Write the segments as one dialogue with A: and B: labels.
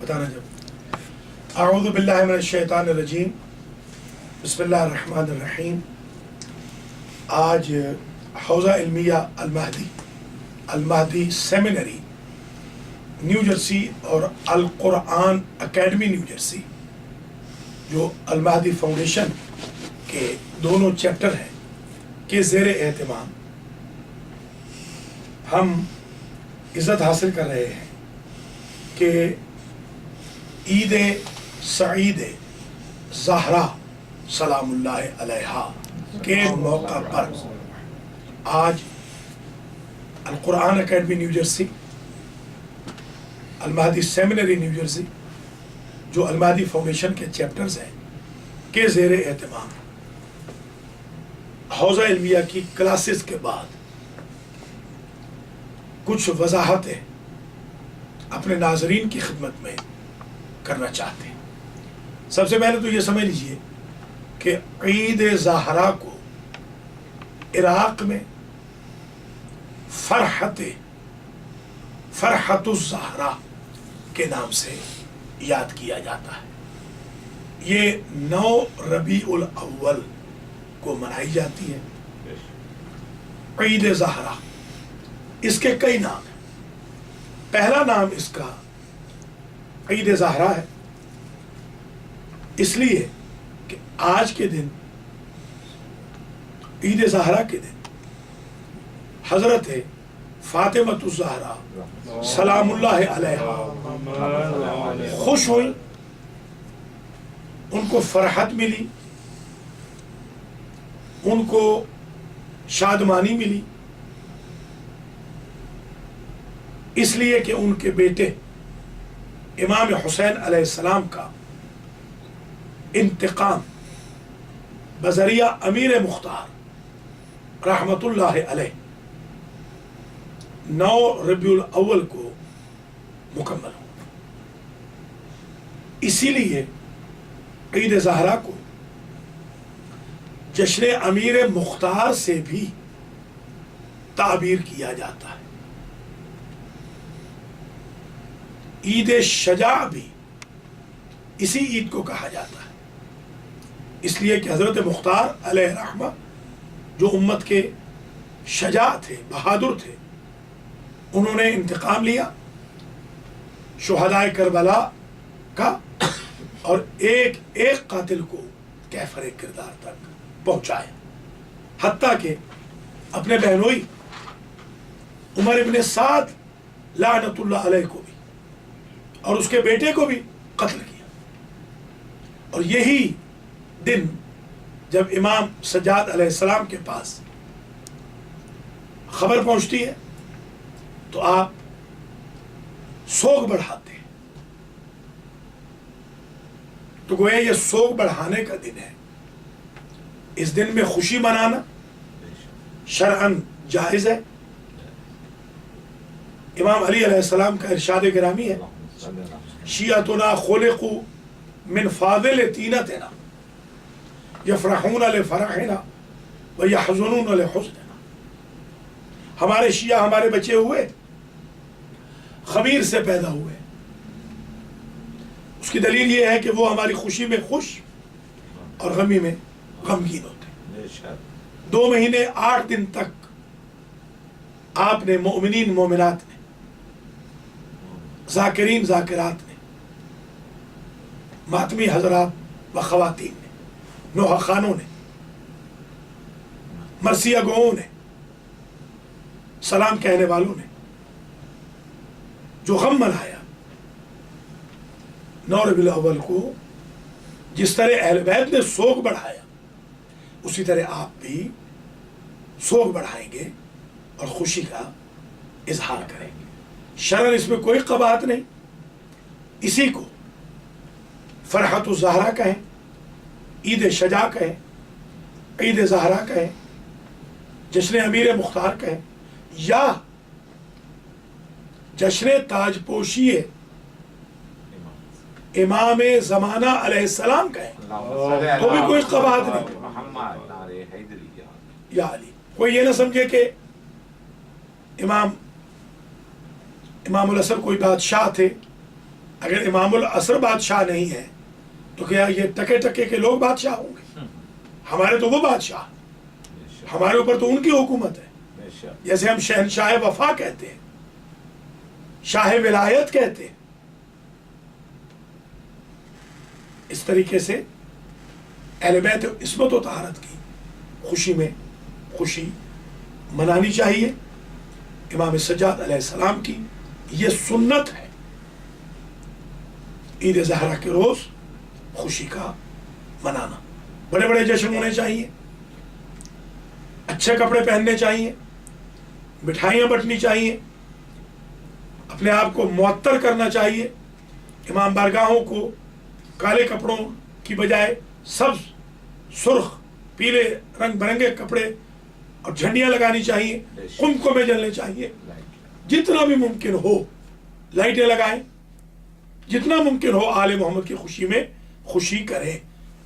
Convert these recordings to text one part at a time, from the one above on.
A: بتانا جب اعوذ باللہ من الشیطان الرجیم بسم اللہ الرحمن الرحیم. آج حوزہ علمیہ المہدی سیمینری نیو جرسی اور القرآن اکیڈمی نیو جرسی جو المہدی فاؤنڈیشن کے دونوں چیپٹر ہیں کے زیر اہتمام ہم عزت حاصل کر رہے ہیں کہ عید سعید زہرا سلام اللہ علیہا کے موقع پر آج Al-Quran academy New Jersey Al-Mahdi seminary New Jersey جو المہدی فاؤنڈیشن کے چیپٹرز ہیں کے زیر اہتمام حوزہ علمیہ کی کلاسز کے بعد کچھ وضاحتیں اپنے ناظرین کی خدمت میں کرنا چاہتے ہیں. سب سے پہلے تو یہ سمجھ لیجئے کہ عید زہرا کو عراق میں فرحت الزہرا کے نام سے یاد کیا جاتا ہے. یہ 9 ربیع الاول کو منائی جاتی ہے عید زہرا. اس کے کئی نام ہیں. پہلا نام اس کا عید زہرا ہے اس لیے کہ آج کے دن عید زہرا کے دن حضرت فاطمۃ الزہرا سلام اللہ علیہا خوش ہوئی، ان کو فرحت ملی، ان کو شادمانی ملی، اس لیے کہ ان کے بیٹے امام حسین علیہ السلام کا انتقام بذریعہ امیر مختار رحمت اللہ علیہ 9 ربیع الاول کو مکمل ہو. اسی لیے عید زہرا کو جشن امیر مختار سے بھی تعبیر کیا جاتا ہے. عید شجاع بھی اسی عید کو کہا جاتا ہے اس لیے کہ حضرت مختار علیہ الرحمہ جو امت کے شجاع تھے، بہادر تھے، انہوں نے انتقام لیا شہدائے کربلا کا اور ایک ایک قاتل کو کیفر کردار تک پہنچایا، حتیٰ کہ اپنے بہنوئی عمر ابن سعد لعنت اللہ علیہ کو بھی اور اس کے بیٹے کو بھی قتل کیا. اور یہی دن جب امام سجاد علیہ السلام کے پاس خبر پہنچتی ہے تو آپ سوگ بڑھاتے ہیں. تو گویا یہ سوگ بڑھانے کا دن ہے. اس دن میں خوشی منانا شرعاً جائز ہے. امام علی علیہ السلام کا ارشاد گرامی ہے شیعتنا خلقوا من فاضل طینتنا یفرحون لفرحنا ویحزنون لحزننا. ہمارے شیعہ ہمارے بچے ہوئے خمیر سے پیدا ہوئے. اس کی دلیل یہ ہے کہ وہ ہماری خوشی میں خوش اور غمی میں غمگین ہوتے. 2 مہینے 8 دن تک آپ نے مؤمنین مومنات نے، ذاکرین ذاکرات نے، ماتمی حضرات و خواتین نے، نوحہ خانوں نے، مرثیہ گوؤں نے، سلام کہنے والوں نے جو غم منایا 9 ربیع الاول کو. جس طرح اہل بیت نے سوگ بڑھایا اسی طرح آپ بھی سوگ بڑھائیں گے اور خوشی کا اظہار کریں گے. شرعاً اس میں کوئی قباحت نہیں. اسی کو فرحت الزہرا کہیں، عید شجاع کہیں، عید زہرا کہیں، جشن امیر مختار کہیں، یا جشن تاج پوشی امام زمانہ علیہ السلام کہیں تو بھی کوئی قباحت نہیں. یا علی کوئی یہ نہ سمجھے کہ امام الحسن کوئی بادشاہ تھے अगर इमाम उल असर बादशाह नहीं है तो क्या ये टके टके के लोग बादशाह होंगे? हमारे तो वो बादशाह, हमारे ऊपर तो उनकी हुकूमत है। जैसे हम शहनशाह वफा कहते हैं, शाह विलायत कहते हैं, इस तरीके से अहले बैत इस्मत व तहारत की खुशी में खुशी मनानी चाहिए। इमाम सज्जाद अलैहिस्सलाम की ये सुन्नत है, ईद ज़हरा के रोज खुशी का मनाना। बड़े बड़े जश्न होने चाहिए, अच्छे कपड़े पहनने चाहिए, मिठाइयाँ बंटनी चाहिए, अपने आप को मुअत्तर करना चाहिए। इमाम बारगाहों को काले कपड़ों की बजाय सब्ज, सुर्ख, पीले रंग बिरंगे कपड़े और झंडियाँ लगानी चाहिए, कुमकुमे जलने चाहिए। जितना भी मुमकिन हो लाइटें लगाएं, जितना मुमकिन हो आले मोहम्मद की खुशी में खुशी करें।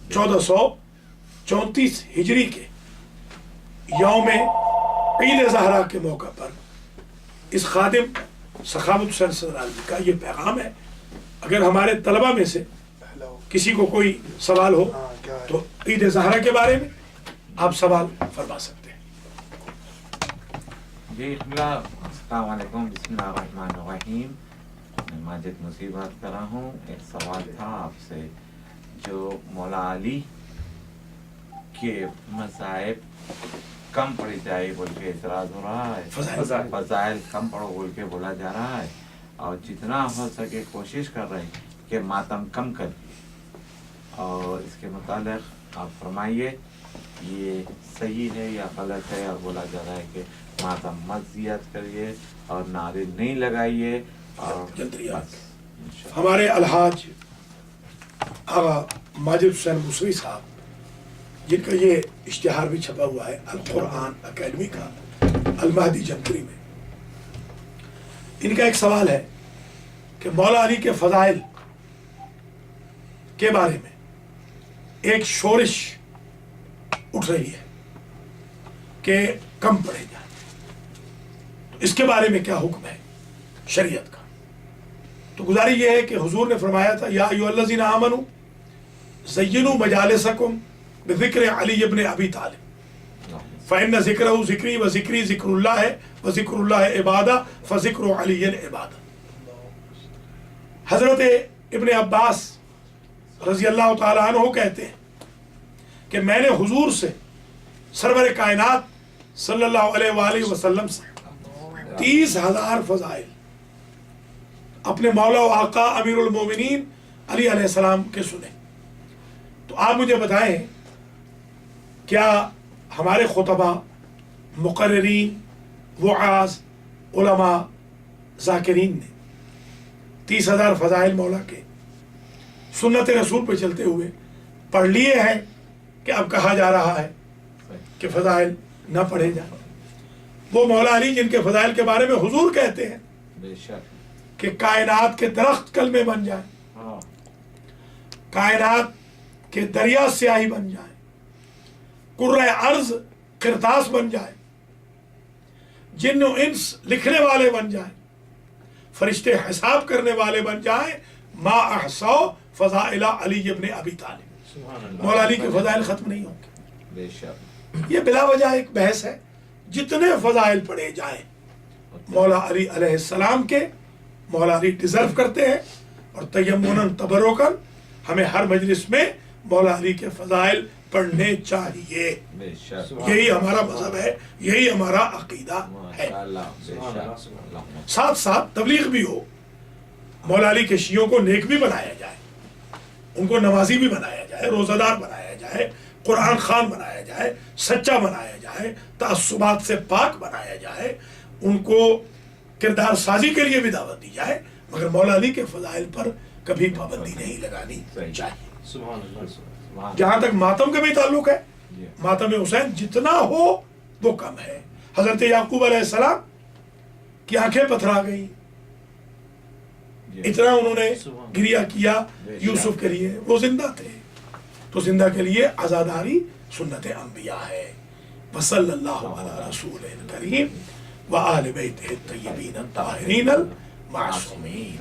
A: 1434 हिजरी के यौम ईद ज़हरा के मौका पर इस खादिम सखावत हुसैन सदरालवी का ये पैगाम है। अगर हमारे तलबा में से किसी को कोई सवाल हो तो ईद ज़हरा के बारे में आप सवाल फरमा सकते हैं।
B: जी अस्सलाम वालेकुम, बिस्मिल्लाहिर्रहमानिर्रहीम। मैं माजिद मुसीब बात कर रहा हूँ। एक सवाल था आपसे, जो मौला अली के मसाइब कम पढ़ी जाए बोल के एतराज़ हो रहा है, फजाइल कम पढ़ो बोल के बोला जा रहा है, और जितना हो सके कोशिश कर रहे हैं कि मातम कम करिए, और इसके मुतालिक आप फरमाइए ये सही है या गलत है। और बोला जा रहा है कि मातम मत ज़ियाद करिए और नारे नहीं लगाइए। और
A: हमारे अलहाज आगा माजिद हुसैन मुसवी साहब, जिनका ये इश्तिहार भी छपा हुआ है अल कुरान अकेडमी का अल महदी जंतरी में, इनका एक सवाल है कि मौला अली के फजाइल के बारे में एक शोरिश उठ रही है कि कम पढ़े जाए, तो इसके बारे में क्या हुक्म है शरीयत का? तो गुजारिश ये है कि हुजूर ने फरमाया था, या अय्युहल्लज़ीना आमनू ज़य्यिनू मजालिसकुम बिज़िक्रि अली इब्न अबी तालिब फ़इन्न ज़िक्रहु ज़िक्री व ज़िक्री ज़िक्रुल्लाह व ज़िक्रुल्लाह इबादा फ़ज़िक्रु अलीय्यन इबादा। हज़रत इब्न अब्बास रज़ी अल्लाह तआला अन्हु कहते हैं कि मैंने हुजूर से सरवर कायनात सल्लल्लाहु अलैहि वसल्लम से 30,000 फजाइल अपने मौला व आका अमीरुल मोमिनीन अली अलैहिस्सलाम के सुने। तो आप मुझे बताएं, क्या हमारे खुतबा, मुकर्रिरीन, वआज़, उलमा, ज़ाकिरीन ने 30,000 फजाइल मौला के सुन्नत रसूल पर चलते हुए पढ़ लिए हैं कि अब कहा जा रहा है कि फजाइल न पढ़े जाए? वो मौला अली जिनके फजाइल के बारे में हुजूर कहते हैं कि कायनात के दरख्त कलमे बन जाए, कायनात के दरिया स्याही बन जाए, कुर्रे अर्ज किरतास बन जाए, जिन्न व इंस लिखने वाले बन जाए, फरिश्ते हिसाब करने वाले बन जाए, मा अहसौ फजाइला अली इब्न अबी तालिब, मौला अली के फजाइल खत्म नहीं होंगे। ये बिला वजह एक बहस है। जितने फजाइल पढ़े जाए मौला अली अलैहिस्सलाम के, मौला अली डिजर्व करते हैं, और तयम्मुनन तबरुकन हमें हर मजलिस में मौला अली के फजाइल पढ़ने चाहिए। यही हमारा मजहब है, यही हमारा अकीदा है। साथ साथ तबलीग भी हो, मौला अली के शियों को नेक भी बनाया जाए, उनको नमाजी भी बनाया जाए, रोजादार बनाया जाए, कुरान खान बनाया जाए, सच्चा बनाया जाए, तासुबात से पाक बनाया जाए, उनको किरदार साजी के लिए भी दावत दी जाए, मगर मौला अली के फजाइल पर कभी पाबंदी नहीं लगानी चाहिए। जहां तक मातम का भी ताल्लुक है, मातम हुसैन जितना हो वो कम है। हजरत याकूब अलैहिस्सलाम की आंखें पथरा गई, इतना उन्होंने गिरिया किया यूसुफ के लिए, वो जिंदा थे, तो जिंदा के लिए आज़ादारी सुन्नत अंबिया है। वसल्लल्लाहु अला रसूलिल करीम व आले बैतिही तय्यबीन ताहिरीन मासूमीन।